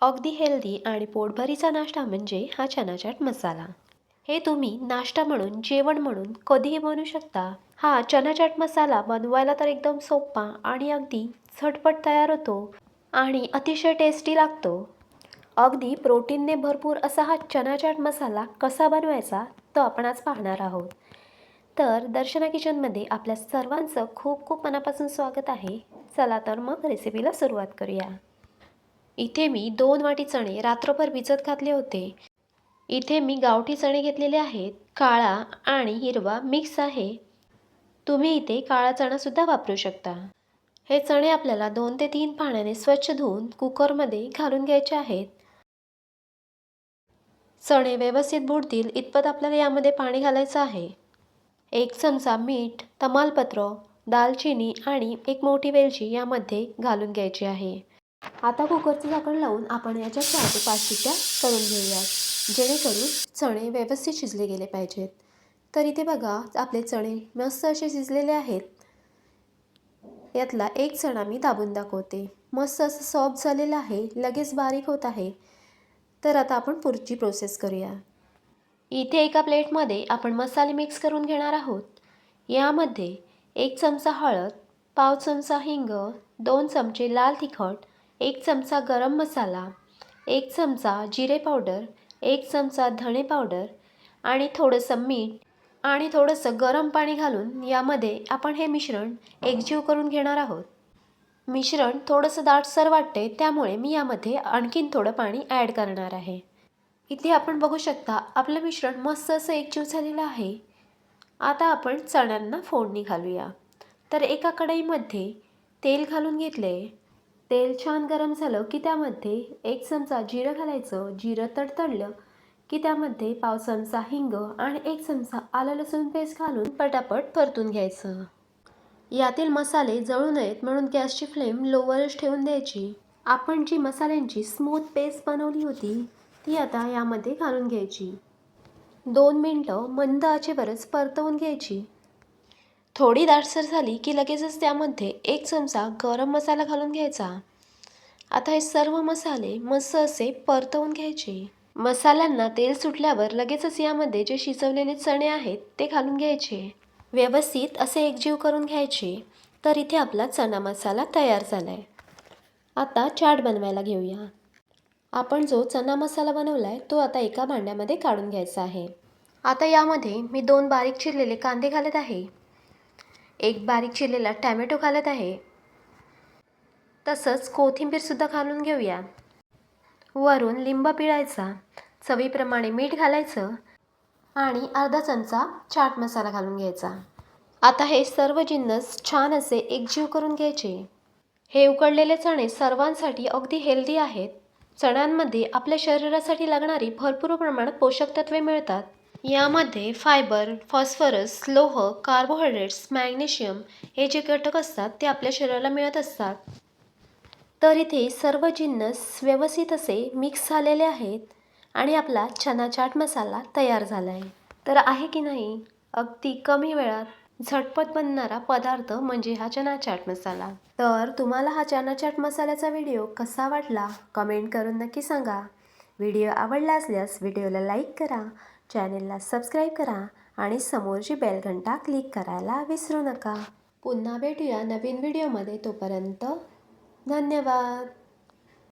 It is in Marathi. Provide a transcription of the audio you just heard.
अगदी हेल्दी आणि पोटभरीचा नाश्ता म्हणजे हा चना चाट मसाला. हे तुम्ही नाश्ता म्हणून, जेवण म्हणून कधीही बनवू शकता. हा चना चाट मसाला बनवायला तर एकदम सोपा आणि अगदी झटपट तयार होतो आणि अतिशय टेस्टी लागतो. अगदी प्रोटीनने भरपूर असा हा चना चाट मसाला कसा बनवायचा तो आपण आज पाहणार आहोत. तर दर्शना किचनमध्ये आपल्या सर्वांचं खूप खूप मनापासून स्वागत आहे. चला तर मग रेसिपीला सुरुवात करूया. इथे मी 2 वाटी चणे रात्रभर भिजत घातले होते. इथे मी गावठी चणे घेतलेले आहेत. काळा आणि हिरवा मिक्स आहे. तुम्ही इथे काळा चणासुद्धा वापरू शकता. हे चणे आपल्याला 2 ते 3 पाण्याने स्वच्छ धुवून कुकरमध्ये घालून घ्यायचे आहेत. चणे व्यवस्थित बुडतील इतपत आपल्याला यामध्ये पाणी घालायचं आहे. 1 चमचा मीठ, तमालपत्र, दालचिनी आणि 1 मोठी वेलची यामध्ये घालून घ्यायची आहे. आता कुकरचं झाकण लावून आपण याच्या 4 ते 5 शिट्ट्या करून घेऊयात, जेणेकरून चणे व्यवस्थित शिजले गेले पाहिजेत. तर इथे बघा आपले चणे मस्त असे शिजलेले आहेत. यातला एक चणा मी दाबून दाखवते. मस्त असं सॉफ्ट झालेलं आहे, लगेच बारीक होत आहे. तर आता आपण पुढची प्रोसेस करूया. इथे एका प्लेटमध्ये आपण मसाले मिक्स करून घेणार आहोत. यामध्ये 1 चमचा हळद, पाव चमचा हिंग, 2 चमचे लाल तिखट, 1 चमचा गरम मसाला, 1 चमचा जिरे पावडर, 1 चमचा धणे पावडर आणि थोडंसं मीठ आणि थोडंसं गरम पाणी घालून यामध्ये आपण हे मिश्रण एकजीव करून घेणार आहोत. मिश्रण थोडंसं दाटसर वाटते, त्यामुळे मी यामध्ये आणखीन थोडं पाणी ॲड करणार आहे. इथे आपण बघू शकता आपलं मिश्रण मस्त असं एकजीव झालेलं आहे. आता आपण चण्यांना फोडणी घालूया. तर एका कढईमध्ये तेल घालून घेतले. तेल छान गरम झालं की त्यामध्ये 1 चमचा जिरं घालायचं. जिरं तडतडलं की त्यामध्ये पाव चमचा हिंग आणि 1 चमचा आलं लसूण पेस्ट घालून पटापट परतून घ्यायचं. यातील मसाले जळू नयेत म्हणून गॅसची फ्लेम लोवरच ठेवून द्यायची. आपण जी मसाल्यांची स्मूथ पेस्ट बनवली होती ती आता यामध्ये घालून घ्यायची. 2 मिनटं मंद आचेवरच परतवून घ्यायची. थोडी दाटसर झाली की लगेचच त्यामध्ये 1 चमचा गरम मसाला घालून घ्यायचा. आता हे सर्व मसाले मस्त असे परतवून घ्यायचे. मसाल्यांना तेल सुटल्यावर लगेचच यामध्ये जे शिजवलेले चणे आहेत ते घालून घ्यायचे. व्यवस्थित असे एकजीव करून घ्यायचे. तर इथे आपला चना मसाला तयार झाला आहे. आता चाट बनवायला घेऊया. आपण जो चना मसाला बनवला आहे तो आता एका भांड्यामध्ये काढून घ्यायचा आहे. आता यामध्ये मी 2 बारीक चिरलेले कांदे घालत आहे. 1 बारीक चिरलेला टॅमॅटो घालत आहे. तसंच कोथिंबीरसुद्धा घालून घेऊया. वरून लिंब पिळायचा, चवीप्रमाणे मीठ घालायचं आणि अर्धा चमचा चाट मसाला घालून घ्यायचा. आता हे सर्व जिन्नस छान असे एकजीव करून घ्यायचे. हे उकडलेले चणे सर्वांसाठी अगदी हेल्दी आहेत. चण्यांमध्ये आपल्या शरीरासाठी लागणारी भरपूर प्रमाणात पोषक तत्वे मिळतात. यामध्ये फायबर, फॉस्फरस, लोह, कार्बोहायड्रेट्स, मॅग्नेशियम हे जे घटक असतात ते आपल्या शरीराला मिळत असतात. तर इथे सर्व जिन्नस व्यवस्थित असे मिक्स झालेले आहेत आणि आपला चना चाट मसाला तयार झाला आहे. तर आहे की नाही अगदी कमी वेळात झटपट बनणारा पदार्थ म्हणजे हा चना चाट मसाला. तर तुम्हाला हा चना चाट मसाल्याचा व्हिडिओ कसा वाटला कमेंट करून नक्की सांगा. व्हिडिओ आवडला असल्यास व्हिडिओला लाईक करा, चॅनेलला सबस्क्राईब करा आणि समोरची बेल घंटा क्लिक करायला विसरू नका. पुन्हा भेटूया नवीन व्हिडिओमध्ये. तोपर्यंत धन्यवाद.